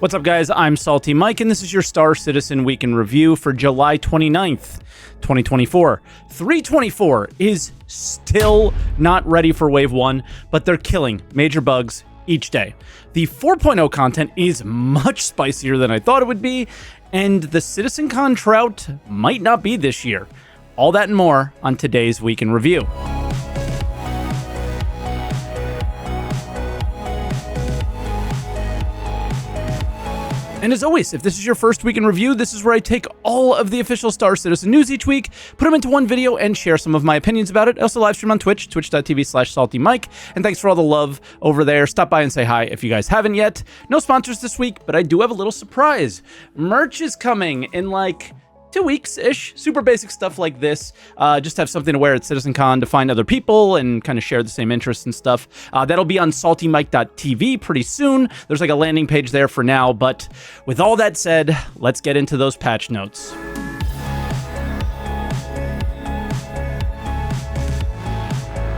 What's up, guys? I'm SaltEMike, and this is your Star Citizen Week in Review for July 29th, 2024. 324 is still not ready for Wave 1, but they're killing major bugs each day. The 4.0 content is much spicier than I thought it would be, and the CitizenCon drought might not be this year. All that and more on today's Week in Review. And as always, if this is your first week in review, this is where I take all of the official Star Citizen news each week, put them into one video, and share some of my opinions about it. I also live stream on Twitch, twitch.tv/SaltEMike. And thanks for all the love over there. Stop by and say hi if you guys haven't yet. No sponsors this week, but I do have a little surprise. Merch is coming in like 2 weeks-ish. Super basic stuff like this. Just have something to wear at CitizenCon to find other people and kind of share the same interests and stuff. That'll be on saltemike.tv pretty soon. There's like a landing page there for now, but with all that said, let's get into those patch notes.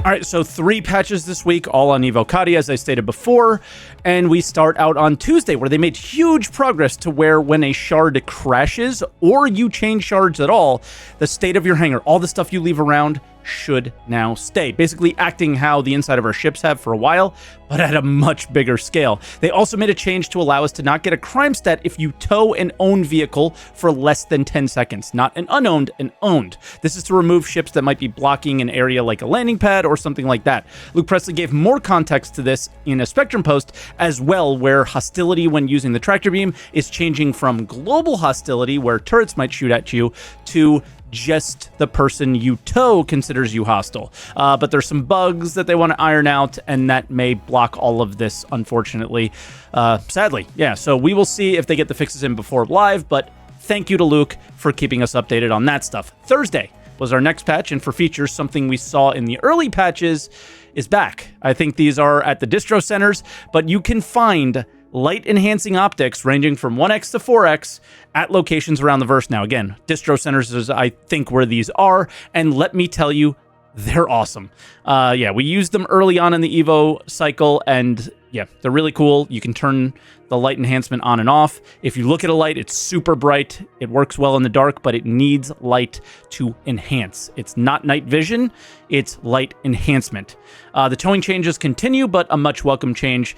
All right, so 3 patches this week, all on Evo Patch, as I stated before, and we start out on Tuesday, where they made huge progress to where when a shard crashes, or you change shards at all, the state of your hangar, all the stuff you leave around, should now stay. Basically acting how the inside of our ships have for a while, but at a much bigger scale. They also made a change to allow us to not get a crime stat if you tow an owned vehicle for less than 10 seconds. Not an unowned, an owned. This is to remove ships that might be blocking an area like a landing pad or something like that. Luke Presley gave more context to this in a Spectrum post as well, where hostility when using the tractor beam is changing from global hostility, where turrets might shoot at you, to just the person you tow considers you hostile. But there's some bugs that they want to iron out, and that may block all of this, unfortunately. Sadly, yeah. So we will see if they get the fixes in before live, but thank you to Luke for keeping us updated on that stuff. Thursday was our next patch, and for features, something we saw in the early patches is back. I think these are at the distro centers, but you can find light enhancing optics ranging from 1x to 4x at locations around the verse now. Again, distro centers is, I think, where these are, and let me tell you, they're awesome. Yeah, we used them early on in the Evo cycle, and yeah, they're really cool. You can turn the light enhancement on and off. If you look at a light, it's super bright. It works well in the dark, but it needs light to enhance. It's not night vision, it's light enhancement. The towing changes continue, but a much welcome change,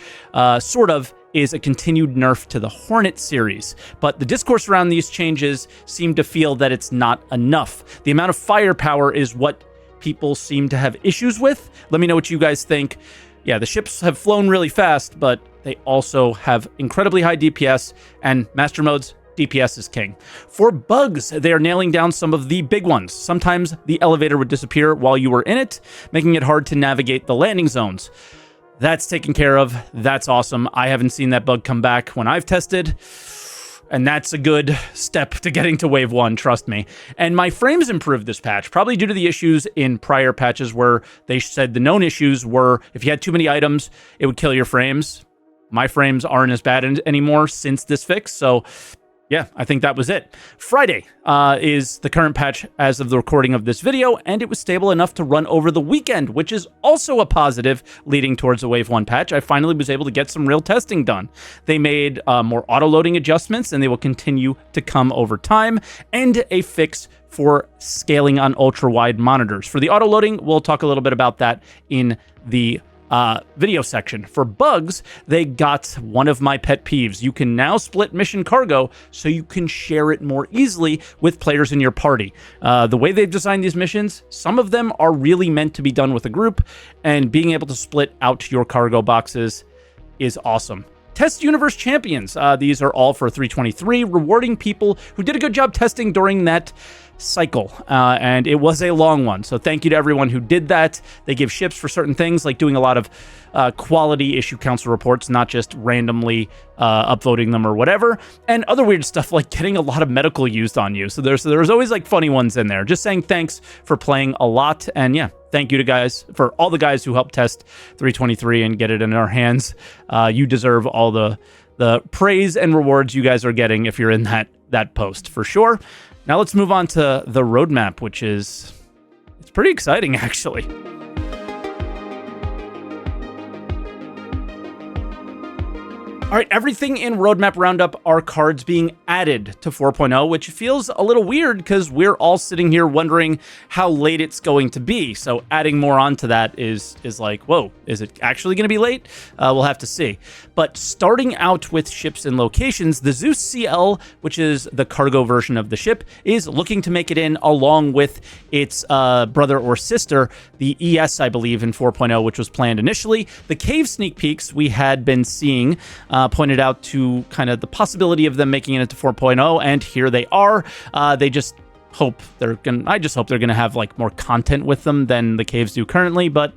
sort of, is a continued nerf to the Hornet series. But the discourse around these changes seem to feel that it's not enough. The amount of firepower is what people seem to have issues with. Let me know what you guys think. Yeah, the ships have flown really fast, but they also have incredibly high DPS, and Master Mode's DPS is king. For bugs, they are nailing down some of the big ones. Sometimes the elevator would disappear while you were in it, making it hard to navigate the landing zones. That's taken care of. That's awesome. I haven't seen that bug come back when I've tested, and that's a good step to getting to Wave 1, trust me. And my frames improved this patch, probably due to the issues in prior patches where they said the known issues were if you had too many items, it would kill your frames. My frames aren't as bad anymore since this fix, so yeah, I think that was it. Friday is the current patch as of the recording of this video, and it was stable enough to run over the weekend, which is also a positive leading towards a Wave 1 patch. I finally was able to get some real testing done. They made more auto-loading adjustments, and they will continue to come over time, and a fix for scaling on ultra-wide monitors. For the auto-loading, we'll talk a little bit about that in the video section. For bugs, they got one of my pet peeves. You can now split mission cargo so you can share it more easily with players in your party. The way they've designed these missions, some of them are really meant to be done with a group, and being able to split out your cargo boxes is awesome. Test Universe Champions. These are all for 323, rewarding people who did a good job testing during that cycle, and it was a long one, so thank you to everyone who did that. They give ships for certain things, like doing a lot of quality issue council reports, not just randomly upvoting them or whatever, and other weird stuff like getting a lot of medical used on you. So there's always like funny ones in there. Just saying thanks for playing a lot, and yeah, thank you to guys, for all the guys who helped test 323 and get it in our hands. You deserve all the praise and rewards you guys are getting if you're in that post, for sure. Now let's move on to the roadmap, which is, it's pretty exciting, actually. All right, everything in Roadmap Roundup are cards being added to 4.0, which feels a little weird because we're all sitting here wondering how late it's going to be. So adding more onto that is like, whoa, is it actually going to be late? We'll have to see. But starting out with ships and locations, the Zeus CL, which is the cargo version of the ship, is looking to make it in along with its brother or sister, the ES, I believe, in 4.0, which was planned initially. The cave sneak peeks we had been seeing pointed out to kind of the possibility of them making it into 4.0, and here they are. I just hope they're gonna have like more content with them than the caves do currently, but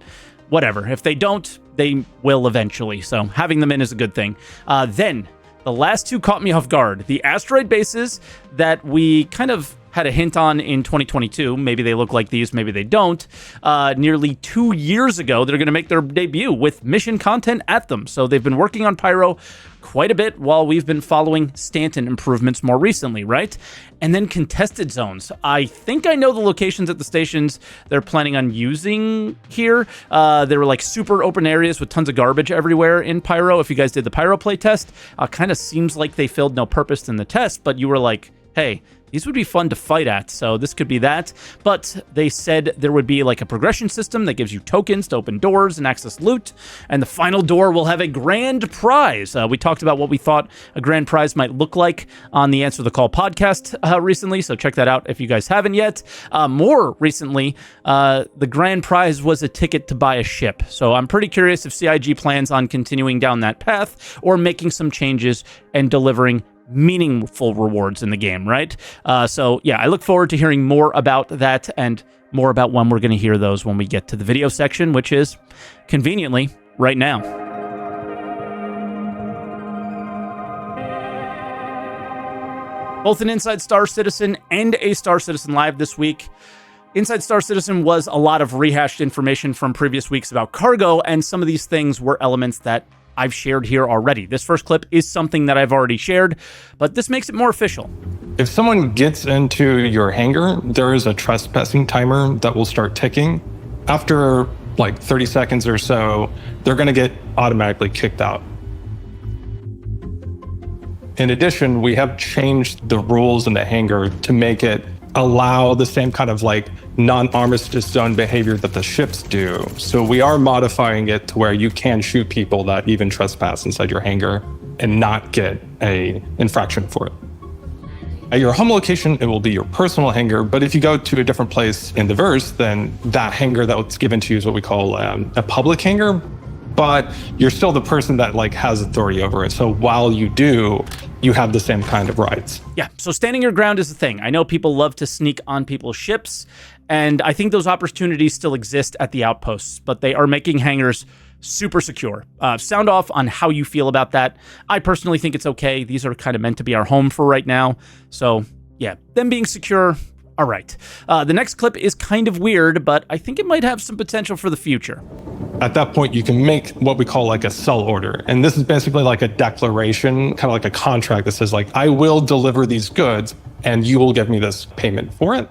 whatever. If they don't, they will eventually. So having them in is a good thing. Then the last two caught me off guard. The asteroid bases that we kind of had a hint on in 2022. Maybe they look like these, maybe they don't. Nearly 2 years ago, they're going to make their debut with mission content at them. So they've been working on Pyro quite a bit while we've been following Stanton improvements more recently, right? And then contested zones. I think I know the locations at the stations they're planning on using here. There were like super open areas with tons of garbage everywhere in Pyro. If you guys did the Pyro playtest, kind of seems like they filled no purpose in the test, but you were like, hey, these would be fun to fight at, so this could be that. But they said there would be like a progression system that gives you tokens to open doors and access loot, and the final door will have a grand prize. We talked about what we thought a grand prize might look like on the Answer the Call podcast recently, so check that out if you guys haven't yet. More recently, the grand prize was a ticket to buy a ship, so I'm pretty curious if CIG plans on continuing down that path or making some changes and delivering meaningful rewards in the game, right? So yeah, I look forward to hearing more about that and more about when we're going to hear those when we get to the video section, which is conveniently right now. Both an Inside Star Citizen and a Star Citizen Live this week. Inside Star Citizen was a lot of rehashed information from previous weeks about cargo, and some of these things were elements that I've shared here already. This first clip is something that I've already shared, but this makes it more official. If someone gets into your hangar, there is a trespassing timer that will start ticking. After like 30 seconds or so, they're going to get automatically kicked out. In addition, we have changed the rules in the hangar to make it allow the same kind of like non-armistice zone behavior that the ships do. So we are modifying it to where you can shoot people that even trespass inside your hangar and not get a infraction for it. At your home location, it will be your personal hangar, but if you go to a different place in the verse, then that hangar that was given to you is what we call a public hangar, but you're still the person that like has authority over it. So while you do, you have the same kind of rights. Yeah, so standing your ground is the thing. I know people love to sneak on people's ships, and I think those opportunities still exist at the outposts, but they are making hangars super secure. Sound off on how you feel about that. I personally think it's okay. These are kind of meant to be our home for right now. So yeah, them being secure, all right. The next clip is kind of weird, but I think it might have some potential for the future. At that point, you can make what we call like a sell order. And this is basically like a declaration, kind of like a contract that says like, I will deliver these goods and you will give me this payment for it.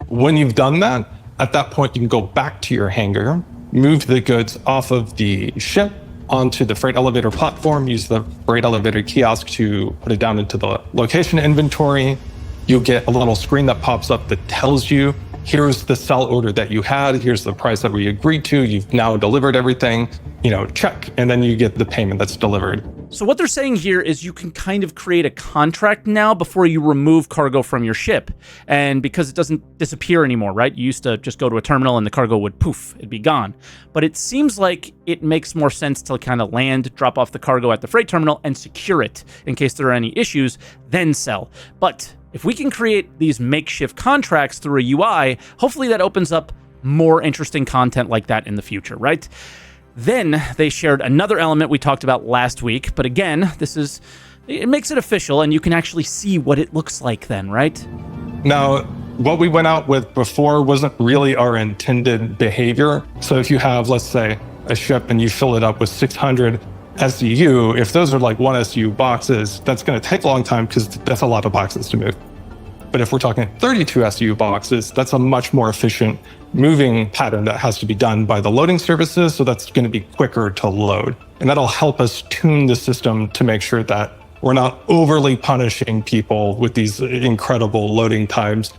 When you've done that, at that point, you can go back to your hangar, move the goods off of the ship onto the freight elevator platform, use the freight elevator kiosk to put it down into the location inventory. You'll get a little screen that pops up that tells you, here's the sell order that you had, here's the price that we agreed to, you've now delivered everything, check, and then you get the payment that's delivered. So what they're saying here is you can kind of create a contract now before you remove cargo from your ship. And because it doesn't disappear anymore, right? You used to just go to a terminal and the cargo would poof, it'd be gone. But it seems like it makes more sense to kind of land, drop off the cargo at the freight terminal and secure it in case there are any issues, then sell. But if we can create these makeshift contracts through a UI, hopefully that opens up more interesting content like that in the future, right? Then they shared another element we talked about last week, but again, it makes it official and you can actually see what it looks like then, right? Now, what we went out with before wasn't really our intended behavior. So if you have, let's say, a ship and you fill it up with 600 SEU, if those are like 1 SEU boxes, that's going to take a long time because that's a lot of boxes to move. But if we're talking 32 SEU boxes, that's a much more efficient moving pattern that has to be done by the loading services. So that's going to be quicker to load. And that'll help us tune the system to make sure that we're not overly punishing people with these incredible loading times.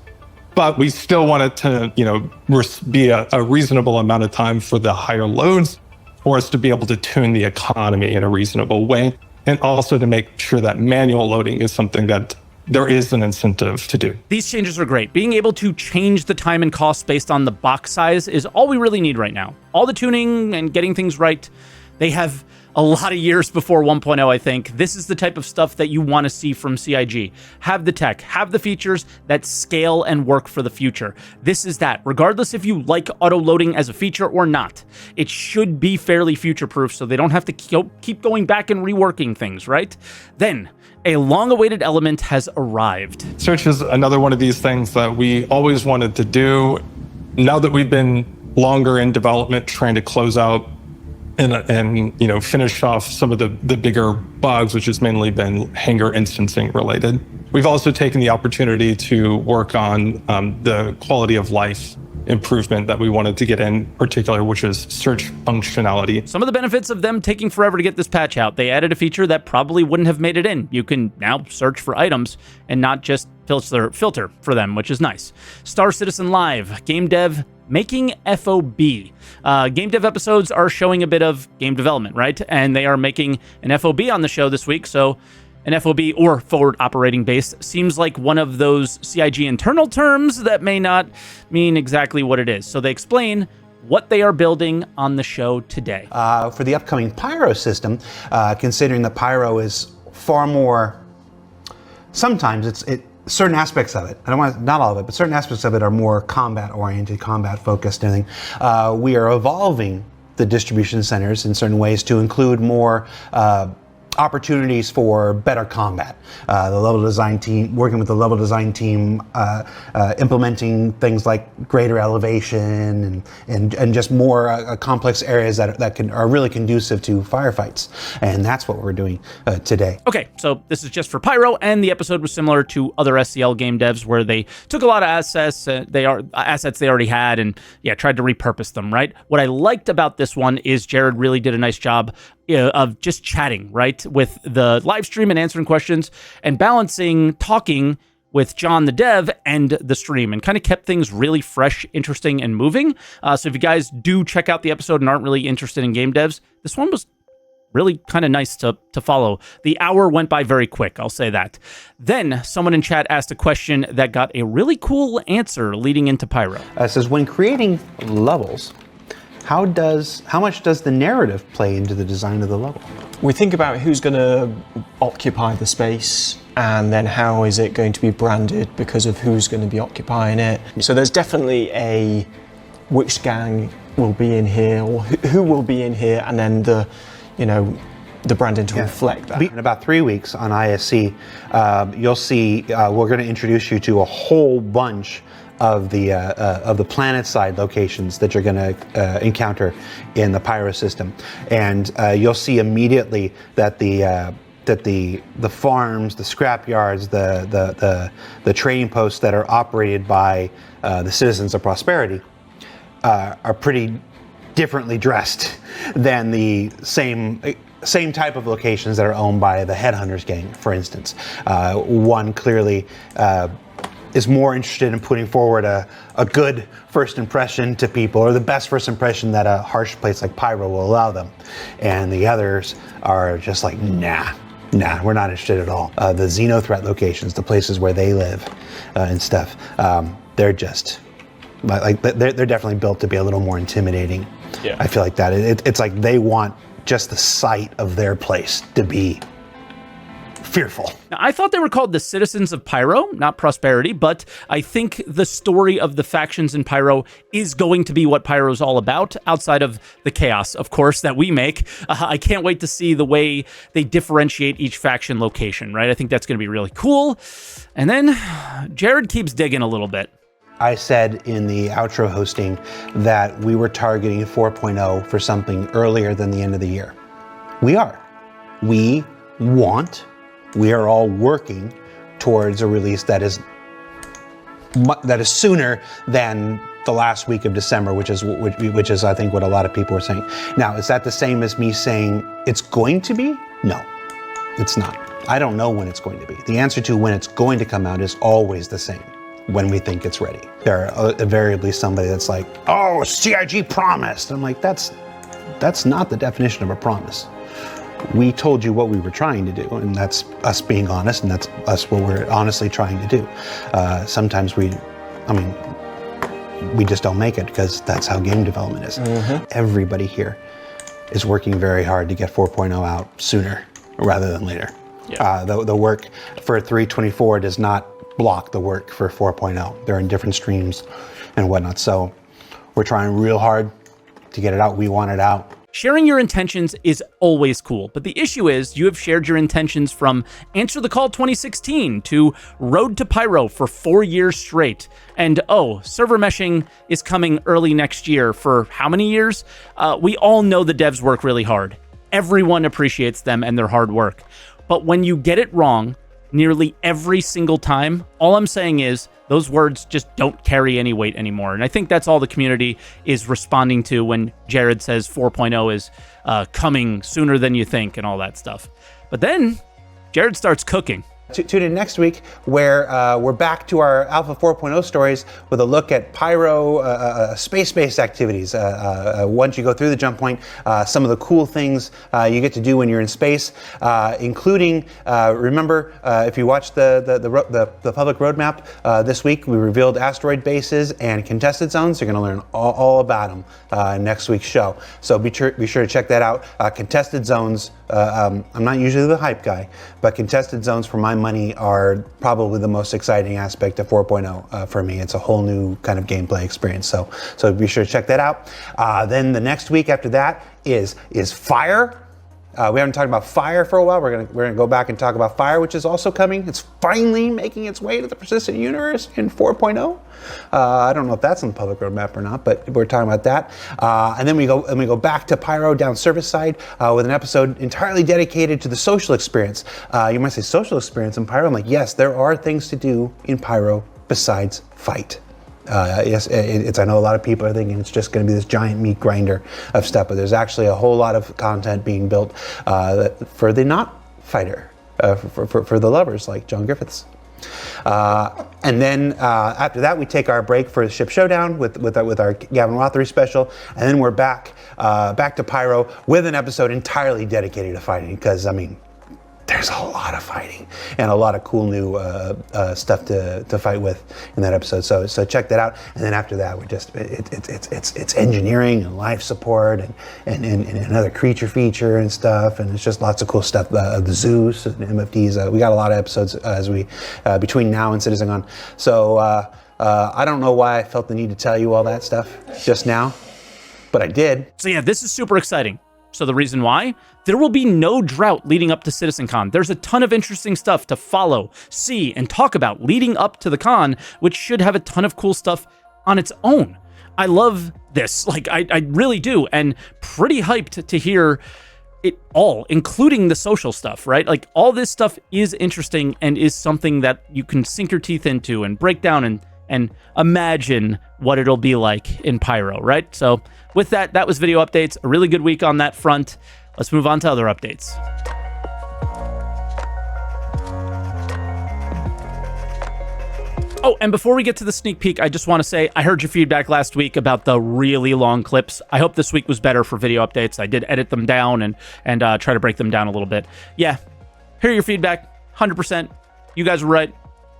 But we still want it to, be a reasonable amount of time for the higher loads, for us to be able to tune the economy in a reasonable way, and also to make sure that manual loading is something that there is an incentive to do. These changes are great. Being able to change the time and cost based on the box size is all we really need right now. All the tuning and getting things right, they have a lot of years before 1.0, I think. This is the type of stuff that you want to see from CIG. Have the tech, have the features that scale and work for the future. This is that. Regardless if you like auto-loading as a feature or not, it should be fairly future-proof so they don't have to keep going back and reworking things, right? Then, a long-awaited element has arrived. Search is another one of these things that we always wanted to do. Now that we've been longer in development, trying to close out and finish off some of the bigger bugs, which has mainly been Hangar instancing related. We've also taken the opportunity to work on the quality of life improvement that we wanted to get in particular, which is search functionality. Some of the benefits of them taking forever to get this patch out: they added a feature that probably wouldn't have made it in. You can now search for items and not just filter for them, which is nice. Star Citizen Live, game dev making FOB. Game dev episodes are showing a bit of game development, right? And they are making an FOB on the show this week, so an FOB, or forward operating base, seems like one of those CIG internal terms that may not mean exactly what it is. So they explain what they are building on the show today. For the upcoming Pyro system, considering that Pyro is far more, sometimes certain aspects of it, I don't want, not all of it, but certain aspects of it are more combat oriented, combat focused and everything. We are evolving the distribution centers in certain ways to include more opportunities for better combat. The level design team, working with the level design team, implementing things like greater elevation and just more complex areas that are really conducive to firefights. And that's what we're doing today. Okay, so this is just for Pyro, and the episode was similar to other SCL game devs where they took a lot of assets they already had and tried to repurpose them, right? What I liked about this one is Jared really did a nice job of just chatting, right, with the live stream and answering questions and balancing talking with John the dev and the stream, and kind of kept things really fresh, interesting, and moving. So if you guys do check out the episode and aren't really interested in game devs, this one was really kind of nice to follow. The hour went by very quick, I'll say that. Then someone in chat asked a question that got a really cool answer leading into Pyro. It says, when creating levels, how much does the narrative play into the design of the level? We think about who's going to occupy the space, and then how is it going to be branded because of who's going to be occupying it. So there's definitely a which gang will be in here, or who will be in here, and then the branding to reflect that. In about 3 weeks on ISC, you'll see we're going to introduce you to a whole bunch of the planet side locations that you're going to encounter in the Pyro system, and you'll see immediately that the farms, the scrap yards, the trading posts that are operated by the citizens of Prosperity are pretty differently dressed than the same type of locations that are owned by the Headhunters gang, for instance. One clearly is more interested in putting forward a good first impression to people, or the best first impression that a harsh place like Pyro will allow them. And the others are just like, nah, we're not interested at all. The Xenothreat locations, the places where they live and stuff, they're just, they're definitely built to be a little more intimidating. Yeah. I feel like that. It's like they want just the sight of their place to be fearful. Now, I thought they were called the Citizens of Pyro, not Prosperity, but I think the story of the factions in Pyro is going to be what Pyro's all about, outside of the chaos, of course, that we make. I can't wait to see the way they differentiate each faction location, right? I think that's going to be really cool. And then Jared keeps digging a little bit. I said in the outro hosting that we were targeting 4.0 for something earlier than the end of the year. We are. We are all working towards a release that is sooner than the last week of December, which is I think what a lot of people are saying. Now, is that the same as me saying it's going to be? No, it's not. I don't know when it's going to be. The answer to when it's going to come out is always the same: when we think it's ready. There are invariably somebody that's like, oh, CIG promised. I'm like, that's not the definition of a promise. We told you what we were trying to do, and that's us being honest, and that's us what we're honestly trying to do. Sometimes we just don't make it, because that's how game development is. Everybody here is working very hard to get 4.0 out sooner rather than later. Yeah. The work for 3.24 does not block the work for 4.0. They're in different streams and whatnot. So we're trying real hard to get it out. We want it out. Sharing your intentions is always cool, but the issue is you have shared your intentions from Answer the Call 2016 to Road to Pyro for 4 years straight. And server meshing is coming early next year for how many years? We all know the devs work really hard. Everyone appreciates them and their hard work. But when you get it wrong nearly every single time, all I'm saying is those words just don't carry any weight anymore. And I think that's all the community is responding to when Jared says 4.0 is coming sooner than you think and all that stuff. But then Jared starts cooking. Tune in next week, where we're back to our Alpha 4.0 stories with a look at Pyro space-based activities. Once you go through the jump point, some of the cool things you get to do when you're in space, including, remember, if you watch the public roadmap this week, we revealed asteroid bases and contested zones. You're going to learn all about them in next week's show. So be sure to check that out. Contested zones. I'm not usually the hype guy, but contested zones, for my money, are probably the most exciting aspect of 4.0 for me. It's a whole new kind of gameplay experience. So be sure to check that out. Then the next week after that is Fire. We haven't talked about Fire for a while. We're gonna go back and talk about Fire, which is also coming. It's finally making its way to the persistent universe in 4.0. I don't know if that's on the public roadmap or not, but we're talking about that. And then we go back to Pyro down service side with an episode entirely dedicated to the social experience. You might say social experience in Pyro. I'm like, yes, there are things to do in Pyro besides fight. Yes, I know a lot of people are thinking it's just going to be this giant meat grinder of stuff, but there's actually a whole lot of content being built for the not fighter, for the lovers like John Griffiths. And then after that, we take our break for the Ship Showdown with our Gavin Rothery special, and then we're back to Pyro with an episode entirely dedicated to fighting, because there's a lot of fighting and a lot of cool new stuff to fight with in that episode. So check that out. And then after that, we're just it's engineering and life support and another creature feature and stuff. And it's just lots of cool stuff. The Zeus and MFDs. We got a lot of episodes as we between now and CitizenCon. So I don't know why I felt the need to tell you all that stuff just now, but I did. So yeah, this is super exciting. So the reason why? There will be no drought leading up to CitizenCon. There's a ton of interesting stuff to follow, see, and talk about leading up to the con, which should have a ton of cool stuff on its own. I love this. I really do. And pretty hyped to hear it all, including the social stuff, right? All this stuff is interesting and is something that you can sink your teeth into and break down and imagine what it'll be like in Pyro, right? So with that was video updates. A really good week on that front. Let's move on to other updates. Oh, and before we get to the sneak peek, I just want to say I heard your feedback last week about the really long clips. I hope this week was better for video updates. I did edit them down and try to break them down a little bit. Yeah, hear your feedback, 100%. You guys were right.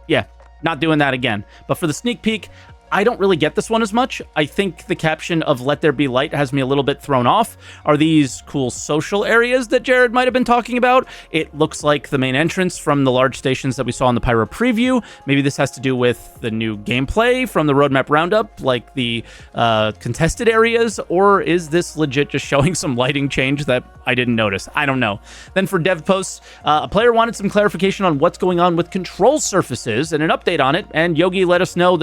Yeah, not doing that again. But for the sneak peek, I don't really get this one as much. I think the caption of "Let There Be Light" has me a little bit thrown off. Are these cool social areas that Jared might have been talking about? It looks like the main entrance from the large stations that we saw in the Pyro preview. Maybe this has to do with the new gameplay from the roadmap roundup, like the contested areas, or is this legit just showing some lighting change that I didn't notice? I don't know. Then for dev posts, a player wanted some clarification on what's going on with control surfaces and an update on it, and Yogi let us know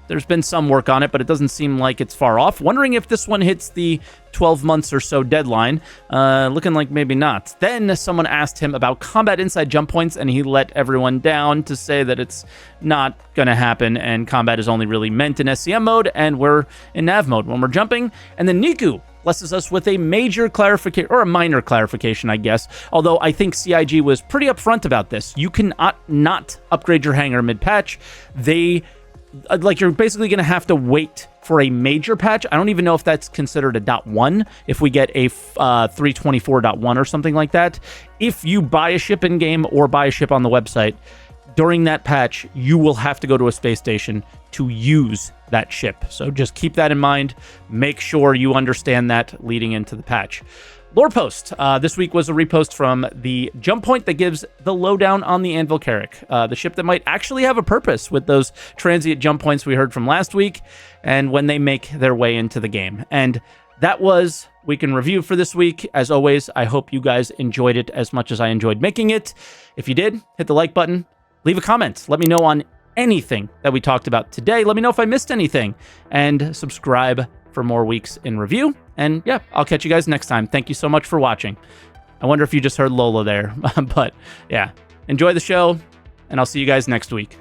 there's been some work on it, but it doesn't seem like it's far off. Wondering if this one hits the 12 months or so deadline. Looking like maybe not. Then someone asked him about combat inside jump points, and he let everyone down to say that it's not going to happen, and combat is only really meant in SCM mode, and we're in nav mode when we're jumping. And then Niku blesses us with a major clarification, or a minor clarification, I guess. Although I think CIG was pretty upfront about this. You cannot not upgrade your hangar mid-patch. You're basically going to have to wait for a major patch. I don't even know if that's considered a .1, if we get a 324.1 or something like that. If you buy a ship in-game or buy a ship on the website, during that patch, you will have to go to a space station to use that ship. So just keep that in mind. Make sure you understand that leading into the patch. Lore post. This week was a repost from the jump point that gives the lowdown on the Anvil Carrack, the ship that might actually have a purpose with those transient jump points we heard from last week, and when they make their way into the game. And that was Week in Review for this week. As always, I hope you guys enjoyed it as much as I enjoyed making it. If you did, hit the like button. Leave a comment. Let me know on anything that we talked about today. Let me know if I missed anything. And subscribe for more Weeks in Review. And yeah, I'll catch you guys next time. Thank you so much for watching. I wonder if you just heard Lola there. But yeah, enjoy the show, and I'll see you guys next week.